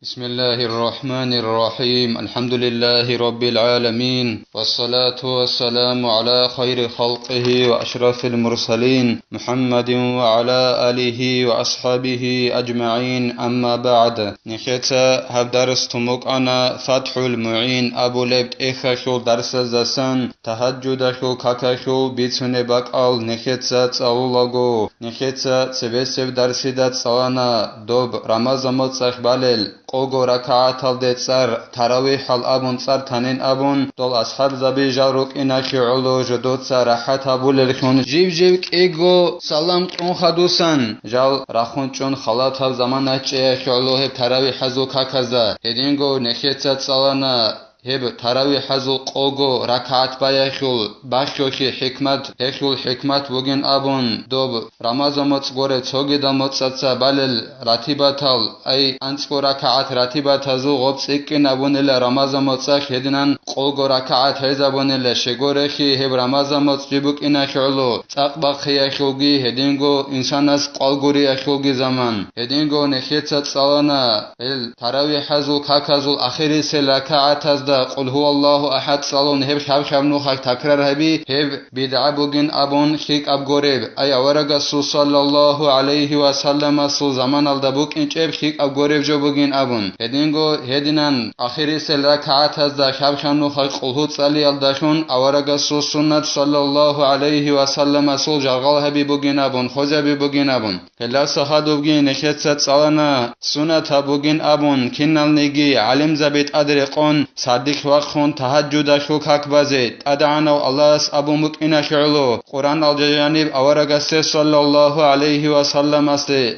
بسم الله الرحمن الرحيم الحمد لله رب العالمين والصلاة والسلام على خير خلقه وأشرف المرسلين محمد وعلى آله وأصحابه أجمعين أما بعد نخيتا هب درس تموك أنا فتح المعين أبو لبت إخشو درس زسان تهجد شو كاكشو بيتسن بقال نخيتا تأولغو نخيتا تبسب درسي دات سوانا دوب رمضان متصخبالل قوغو ركعات الدتسر تراويح الأبون صار تنين أبون دول أصحاب زبي جاروك إناكي علو جدود سراحة أبول الكون جيب إيغو سلام كون خدوسن جال رخون چون خلات هف زمان أچيه علو هب تراويح زو كاكزا هدينغو نخيتت سالانا هب تراوي حزو قوغو ركعت بايخول باشوشي حكمت وگن ابون دوب رمضان مصغور توگي دمصصا بالل راتباتال اي انصو ركعت راتباتازو غبس اكن ابونل رمضان مصخ هدنان قوغو ركعت هزابونل شگورخي هب رمضان مصجبك انا شعلو تقبا خيخوگي هدينغو انسانس قالگوري اخوگي زمان هدينغو نخيتت صلانا ال تراوي حزو كاكازو اخري سلكعت قل هو الله أحد صالون هب شاب نوخك تكرار هبي هب بدع بوجن أبون خيك أبغورب أي أورجا صلى الله عليه وسلم صو زمان الدبوك إنشب خيك أبغورب جو بوجن أبون هدينغو هدينان آخر سلركعات هذا شاب نوخك قل هو صلي الدشون أورجا سنة صلى الله عليه وسلم صو جعل هبي بوجن أبون خوزا بوجن أبون هلا صحاد بوجن نشيت صالنا سنة بوجن أبون كنال نيجي علم زبيت أدرقون صديق وقتون تهجد شوكاك بازيت أدعنا الله أبو مكينا شعلو قرآن الجانب أورق صلى الله عليه وسلم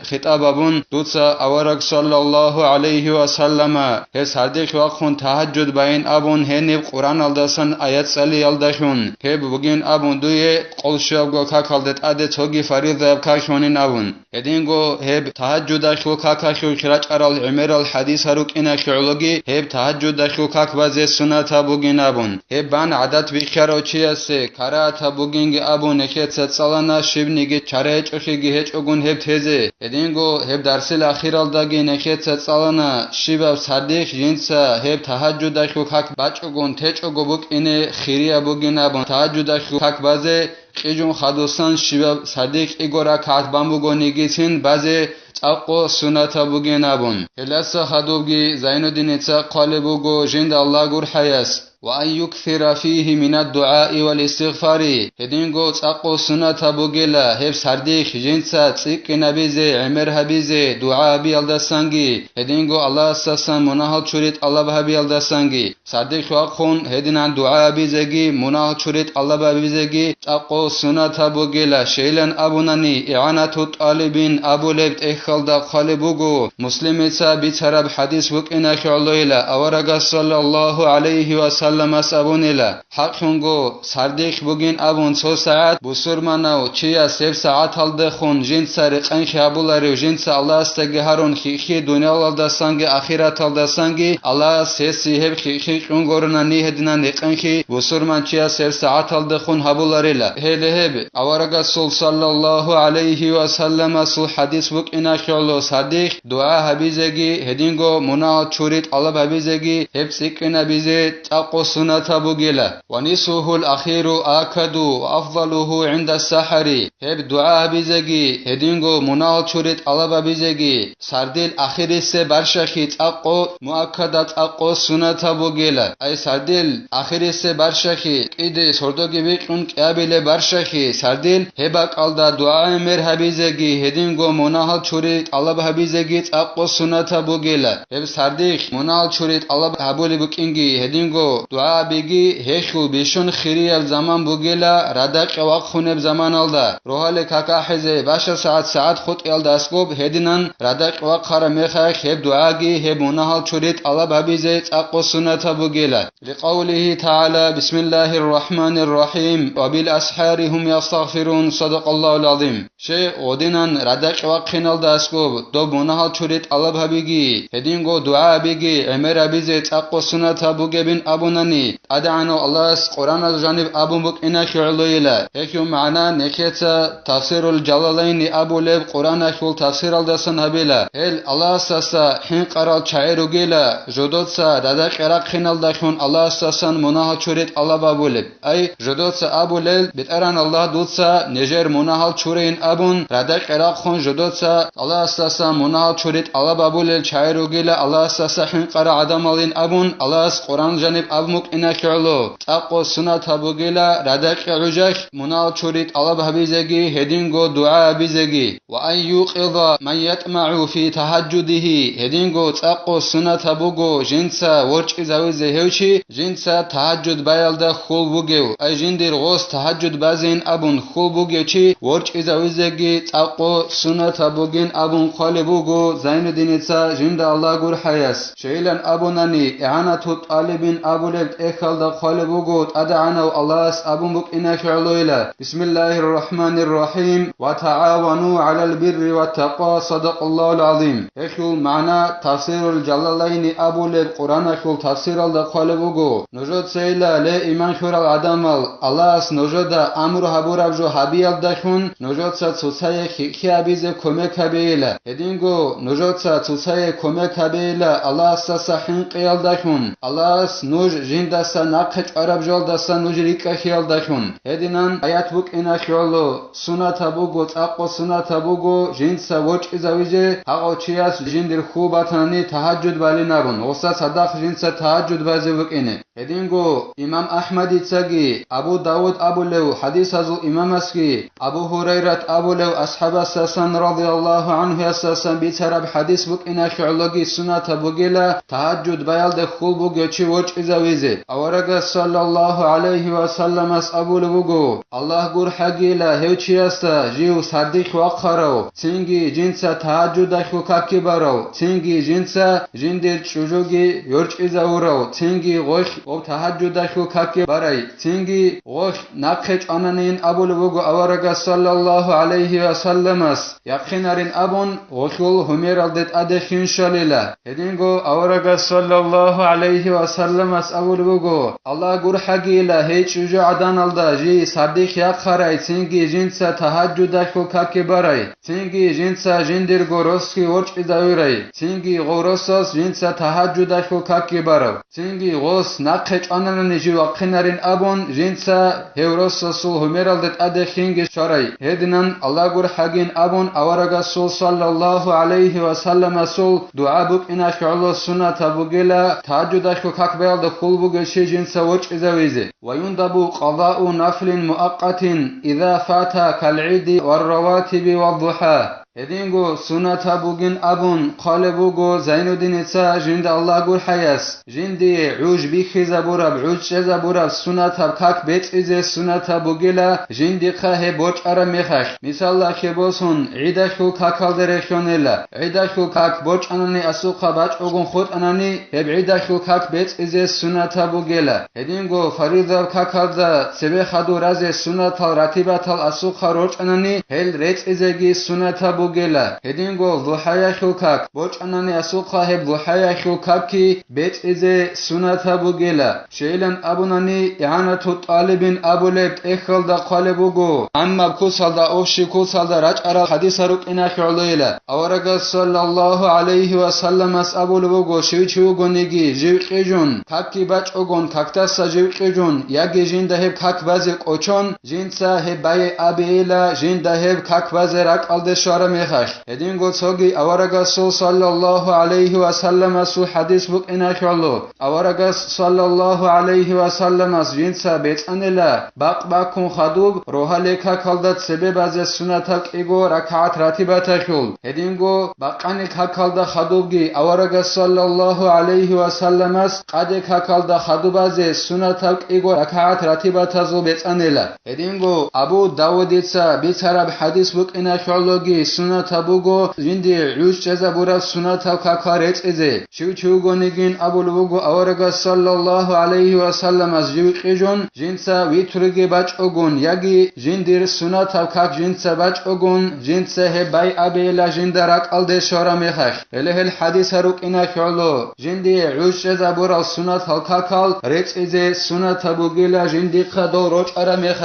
خطاب أبون دوتسا أورق صلى الله عليه وسلم هي صديق وقتون تهجد بين أبون هنب قرآن الدسن آيات سالي الدشون هي بوغين أبون دوية قل شوكو كاكالدت أدي توغي فريضة بكاشونين أبون هدينغو هب تهجد شوكاكا شوكراج أرال عمر الحديث هروك إنا شعلوغي هب تهجد شوكاك بازي سنة بوغين أبون هبان عدد بخيرو چياسي كارات بوغين أبون نكيت ستسالنا شبنيگي چاريج أخيگي هج أغون هب تيزي هدينغو هب درسي الأخير الداگي نكيت ستسالنا شباب صديق جنسا هب تهجد شوكاك باچ أغون تيج أغو بوك إني خيريا بوغين أبون تهجد شوكاك بازي قيجون خدوسان شباب صديق إغورا كاتبان بوغونيگيتين بازي تاقو سنة بوغين أبون هلاسا خدوبگي زين الدين قالبوغو جند الله غور حياس وأن يكثر فيه من الدعاء والاستغفار هدينغو تاقو سنة بوغيلا هب صديق جنسا تسيك نبيزي عمر هبيزي دعاء بيالدسانگي هدينغو الله سسان مناهل چوريت الله بهبيالدسانگي صديق واقون هدينان دعاء بيزگي مناهل چوريت الله بهبيزگي تاقو سنة بوغيلا شيلن أبوناني إعانة الطالبين أبو لبت إخالدا قالبوغو مسلميتا بيترب حديث وكينا شعلويلا أورغا صلى الله عليه وسلم أبونيلا حقشونغو صديق بوغين أبون 2 ساعت بسرماناو چيا 7 ساعت هالدخون جنسا رقن شابولاري جنسا الله استگهارون خيخي دنيا والدسانگي آخرات والدسانگي الله سيسي هب خيخي شونغورنا نيهدنا رقن خي بسرمان چيا 7 ساعت هالدخون هابولاريلا هب أورغا صلى الله عليه وسلم سو حديث وكينا شعلو صديق دعاء هبيزگي هدينغو منا چوريت الله هبيزگي هب سيكنا بيزي تاقو سنة بوغيلا ونسوه الأخير آكد وأفضله عند السحر هب دعاء بيزگي هدينغو منا چوريت الله بيزگي سرديل أخير سه برشخي تاقو مؤكدات تاقو سنة بوغيلا أي سرديل أخير سه برشخي إيدي سردوگي بيكون قابل برشخي سرديل هبك alda dua emir habizegi hedingo monahal churit Allah habizegi taqo sunata bugela heb sardik monahal churit Allah habuli bukingi hedingo dua begi heshu bishun khiriyal zaman bugela radak waq khuneb zaman alda rohale kaka hize basha saat khut el dasgob hedinan radak waq khara mekha heb dua gi heb monahal churit Allah habize taqo sunata bugela liqawlihi ta'ala bismillahir rahmanir rahim wa bil asharihum yastaghfirun صدق الله العظيم شيء ودينان ردق وقينال داسكوب دو بونها چوريت الله بيگي هدينغو دعاء بيگي امر بيزي تاقو سنة بوگبين ابونا abunani ad'anu Allah's Qur'an az-janib abu mukina shu'loila hekum ma'na nekhetsa tafsirul jalalaini abu leb Qur'an ashul tafsir aldasan habila hel Allah sasa hin qaral chairugila jodotsa dada qiraq khinal dashun Allah sasan munaha churit Allah babulib ay jodotsa abu lel bitaran Allah dutsa nejer munahal churin abun dada qiraq khon jodotsa Allah sasa munahal churit Allah babulel chairugila Allah sasa hin qara adamalin abun Allah's Qur'an janib abu mukina shu'lo taqo sunat habugila dada qirujash munahal churit Allah babizegi hedingo dua bizegi wa ay yuqidha man yatma'u fi tahajjudihi hedingo taqo sunat habugo jinsa worchi zawize hevchi jinsa tahajjud bayalda khul bugeu ay jindir gos tahajjud bazin abun khul bugechi worchi zawizegi taqo sunat habugin abun khale bugo zainuddinitsa jinda Allah gur hayas sheilan abunani i'anatu talibin abulebt ekhalda khale bugo ad'ana Allah's abun buk ina shu'loila bismillahir rahmanir rahim wa ta'awanu 'alal birri wat taqwa sadaqallahu al-azim ekul ma'na tafsirul jalalaini abuleb Qur'an ashul tafsir alda khale bugo nojot seila le iman shural adamal Allah's nojoda amru haburabjo habiyal dashun nojotsa tsusaye khiabize komek habeila hedingo nojotsa tsusaye komek habeila Allah sasa hin qiyal dashun Allah's noj jindasa naqch arabjol dasa nojrika khial dashun hedinan ayat buk ina sholo sunata bugo taqo sunata bugo jinsa woch izavije hago chias jindir khubatani tahajjud balinabun osa sadaq jinsa tahajjud baze bukine hedingo imam ahmad itsagi abu daud abu lew hadis azul imam aski abu hurayrat abu lew ashaba sasan radiyallahu anhu asasan bitarab hadis bukina shu'logi sunata bugila tahajjud bayalde khul bugochi woch izavije awaraga sallallahu alayhi wa sallam as abu lebugo Allah gur hagila hevchiasta jiu sadiq waqharo singi jinsa tahajjud ashu kakibaro singi jinsa jindir chujogi yorch izauro singi gosh ob tahajjud ashu kakibarai singi gosh naqch ananin abu lebugo awaraga sallallahu alayhi wa sallam as yaqinarin abun goshul humeraldet adeshin shalila hedingo awaraga sallallahu alayhi wa sallam as abu lebugo Allah gur hagila hechujo adanalda ji sadiq yaqharai singi jinsa tahajjud ashu kakibarai singi jinsa jindir goroski worch izaurai singi gorosas jinsa tahajjud ashu kakibaro singi gos naqch ananani ji waqinarin abun jinsa hevrosasul humeraldet adeshingi sharai hedinan Allah gur hagin abun awaraga sallallahu alayhi wa sallam asul dua buk ina shu'lo sunat abugila tahajjud ashu kakbayalda khul bugeshi jinsa woch izawize wa yundabu qada'u naflin muaqqatin idha fata kal'idi war rawatibi wad-duha hedingo sunata bugin abun khale bugo zainuddin itsa jinda Allah gur hayas jindi uj bikhiza burab uj cheza burab sunata kak betsize sunata bugila jindi khahe boch ara mekhash misalla khebosun idashu kakaldere shonela idashu kak boch anani asu khabach ogun khot anani heb idashu kak betsize sunata bugila hedingo farida kakalda sebe khadu raze sunata ratibatal asu kharoch anani hel retsizegi sunata bugela hedingo duhaya shukak boch anani asu khaheb duhaya shukaki betsize sunata bugela sheilan abunani i'anatu talibin abuleb ekhalda qalebugo amma kusalda ofshi kusalda raj ara hadis aruk ina shu'loila awaraga sallallahu alayhi wa sallam as abulugo shichu gonigi jiqijun kakki bach ogon kaktasa jiqijun yage jinda heb kak baze qochon jinsa heb baye abela jinda heb kak baze rak alde shara mekhash hedingo sogi awaraga sallallahu alayhi wa sallam as hadis buk ina shu'lo awaraga sallallahu alayhi wa sallam as jinsa betsanela baqbakun khadub rohale kakaldat sebe baze sunatak ego rak'at ratibata shul hedingo baqani kakalda khadubgi awaraga sallallahu alayhi wa sallam as qade kakalda khadubaze sunatak ego rak'at ratibata zo betsanela hedingo abu daud itsa bitarab hadis buk ina shu'logi sunata bugo jindi uj cheza bura sunata kakar etzeze shiu gonigin abul bugo awaraga sallallahu alaihi wasallam az jiu qijon jinsa viturge bachogun yagi jindir sunata kak jinsa bachogun jinsa he bay abela jindarak alde shora mekh elehel hadis harukina kholo jindi uj cheza bura sunata kakal retzeze sunata bugila jindi khado roch ara mekh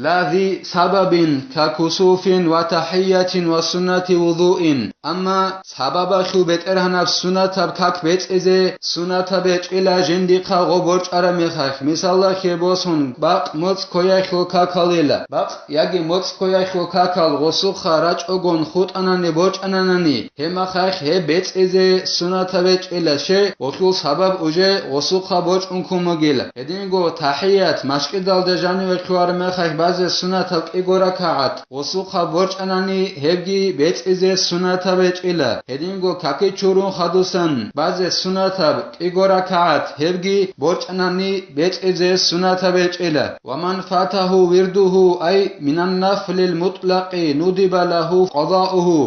ladhi sababin kakusufin wa tahiyatin wa sunnati wudu'in amma sababa khu beterhanaf sunata kak betzeze sunata beqila jindi khago borch ara mekh misalla khebosun baq mots koyakho kakalila baq yagi mots koyakho kakal gosu kharach ogon khut anane borch ananani hema khakh he betzeze sunata beqila she otul sabab uje gosu kha borch unkumogila edingo tahiyat mashqidal de jani ve khwar mekh baze sunata igora kaat gosu kha borch anani hebgi betzeze sunata beqila edingo kake churun khadusan baze sunata igora kaat hebgi borch anani betzeze sunata beqila waman fatahu wirduhu ay minan naflil mutlaqi nudiba lahu qada'uhu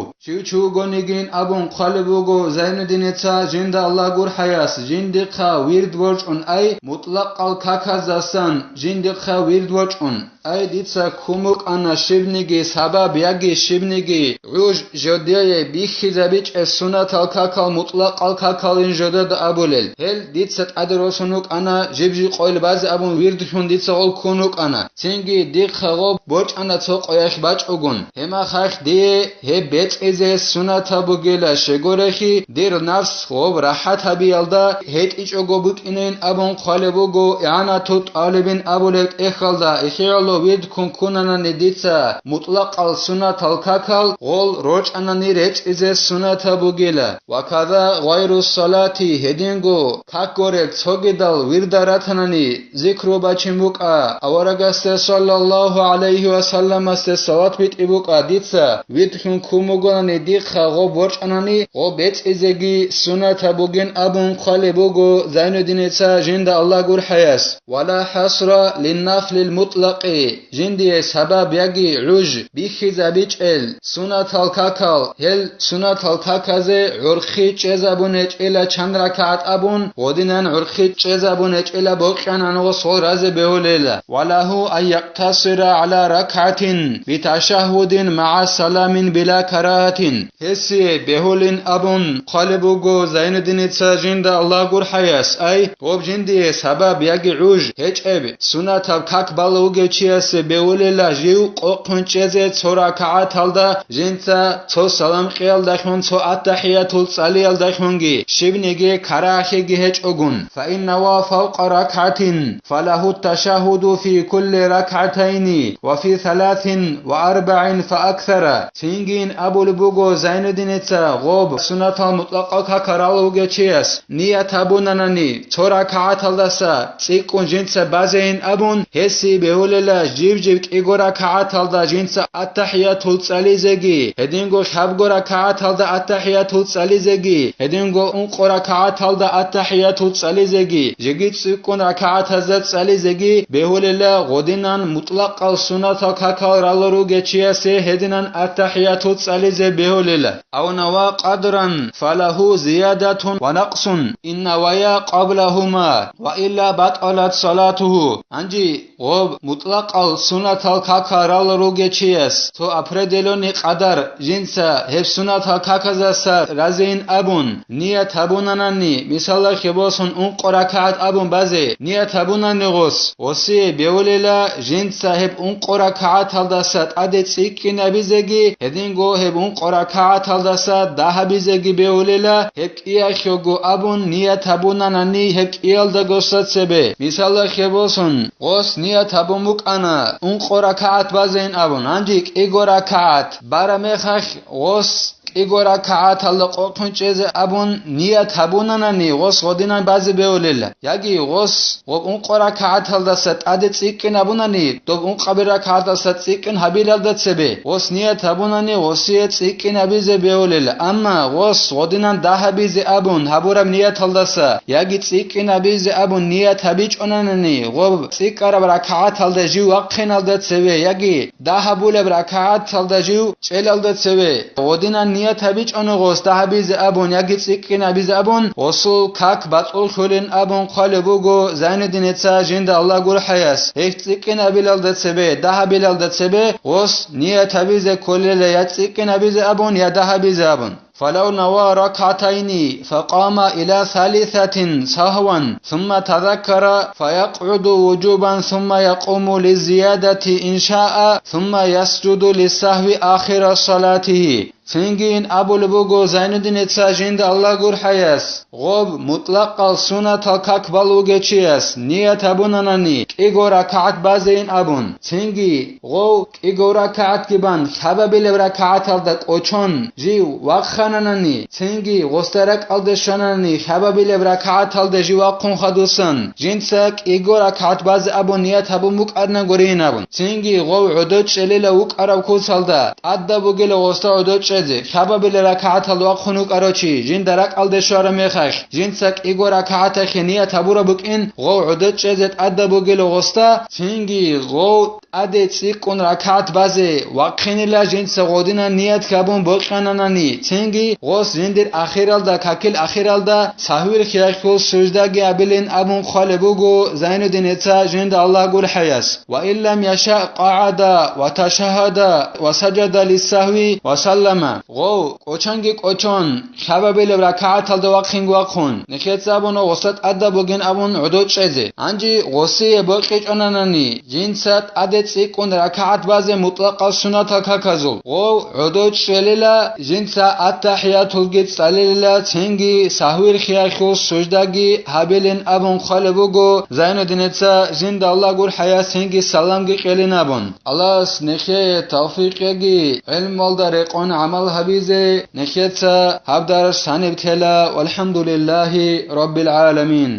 chu gonigin abun qalbugo zainuddin etsa jinda Allah gur hayas jindi kha wird borch un ay mutlaq al kakazasan jindi kha wird borch un ay ditsa kumuk ana shibnigi sabab yagi shibnigi uj jodiye bikhizabich sunat al kakal mutlaq al kakal in jodad abulel hel ditsa adrosunuk ana jibji qoil baz abun wird shun ditsa ol kunuk ana singi dik khago borch ana tso qoyash bach ogun hema khakh de he bet eze sunat abugela shegorehi dir nafs khob rahat habiyalda het ich ogobuk inen abun khalebugo ana tut alibin abulet ekhalda ikhalo vid kunkunana neditsa mutlaq al sunat al kakal gol roch anani rech eze sunat abugela wakada ghayru salati hedingo kakorek tsogidal wirdarathanani zikru bachimuka awaragaste sallallahu alaihi wasallam aste salat bit ibuka ditsa vid kunkumugana dikha go borch anani go bet ezegi sunat abugen abun khalebugo zainuddin etsa jinda Allah gur hayas wala hasra lin nafl al mutlaqi jindi sabab yagi uj bikhizabich el sunat al kakal hel sunat al kakaze urkhi chezabunech ela chandrakat abun godinan urkhi chezabunech ela boqanan go soraze beolela walahu ay yaqtasira ala rak'atin bitashahhudin ma'a salamin bila karahatin hesi beholin abun qalbugo zainuddin etsa jinda Allah gur hayas ay ob jindi sabab yagi uj hecheb sunat al kak baluge chias beolela jiu qoquncheze tsora kaat alda jinta tso salam qiyal dakhun tso attahiyatul saliyal dakhungi shibnege karahege hech ogun fa inna wa fawqa rak'atin falahu at-tashahhudu fi kulli rak'atayn wa fi 43 fa akthara singin abul bugo zainuddin etsa gob sunat al mutlaqa kakaraluge chias niyat abunanani tsora kaat aldasa tsiqun jinta bazein abun hesi beolela jivjiv igora kaat alda jinsa attahiyatul salizegi hedingo shabgora kaat alda attahiyatul salizegi hedingo unqora kaat alda attahiyatul salizegi jigit tsiqun kaat hazat salizegi beolela godinan mutlaq al sunat kakal raluge chiase hedinan attahiyatul salize beolela aw nawa qadran falahu ziyadatun wa naqsun inna waya qablahuma wa illa batalat salatuhu anji gob mutlaq al sunat al kakal ruge chias to apredeloni qadar jinsa heb sunat al kakazasa razein abun niyat abunanani misalla khebosun un qorakat abun baze niyat abunani gos osi beolela jinsa heb un qorakat aldasat ade tsikin abizegi hedingo heb un qorakat aldasat dahabizegi beolela heb iya shogo abun niyat abunanani heb iyalda gosatsebe misalla khebosun gos niyat abumuk ana un qorakat bazein abun anjik igora kat baramekh gos igora kaat alla qoquncheze abun niyat habunanani gos godinan bazi beolela yagi gos un qora kaat alda sat ade tsikin abunani to un qabira kaat sat tsikin habilada tsebe gos niyat habunani gosiye tsikin abize beolela amma gos godinan dahabize abun haburam niyat aldasa yagi tsikin abize abun niyat habich onanani gob tsikara rakaat alda jiu aqin alda tsebe yagi dahabule rakaat alda jiu chel alda tsebe godinan niyat habich onogos dahabize abun yagi tsikin abize abun osul kak batul khulen abun qalebugo Zainuddin etsa jinda Allah gur hayas tsikin abil alda tsebe dahabil alda tsebe os niyat habize kolele ya tsikin abize abun ya dahabize abun فلو نوى ركعتين فقام إلى ثالثة سهوا ثم تذكر فيقعد وجوبا ثم يقوم للزيادة إن شاء ثم يسجد للسهو آخر صلاته Fingin Abul Bugo Zainuddin etsa jind Allah gur hayas Gob mutlaq sunat kakbal ugechias niyat abunanani igora kaat bazein abun Fingi go igora kaat giban khababil rakaat alda qochon jiu waqkhananani Fingi gostarak alda shanani khababil rakaat alda jiwaqun khadusan jinsak igora kaat baz abun niyat abun muqarna gorin abun Fingi go udot chelila uqarav kusalda adda bugel gosta udot Khababil rakaat alwa khunuk arochi jin darak alde shara mekhash jin sak igor rakaat khniya tabura bukin go udat chezet adda bugel gosta fingi go ade tsikun rakaat baze waqinila jin sagodina niyat kabun boqananani fingi gos jindir akhiralda kakil akhiralda sahwir khiyakul sujdagi abilin abun khalebugo Zainuddin etsa jind Allah gul hayas wa illam yasha qa'ada wa tashahada wa sajada lis-sahwi wa sallama Go qochangi qochon khababil rakaat alda waqin waqun nikhet zabun wasat adda bugin abun udot cheze anji gosi boqi chonanani jinsat ade tsikun rakaat baze mutlaq sunat kakazul go udot shelila jinsa attahiyatul git salila tsengi sahwir khiyakhu sujdagi habilin abun khalebugo Zainuddin etsa jind Allah gur haya tsengi salam gi qelin abun Allah nikhe tawfiqi ilm alda reqon amal habize nekhetsa habdar sanib tela walhamdulillahi rabbil alamin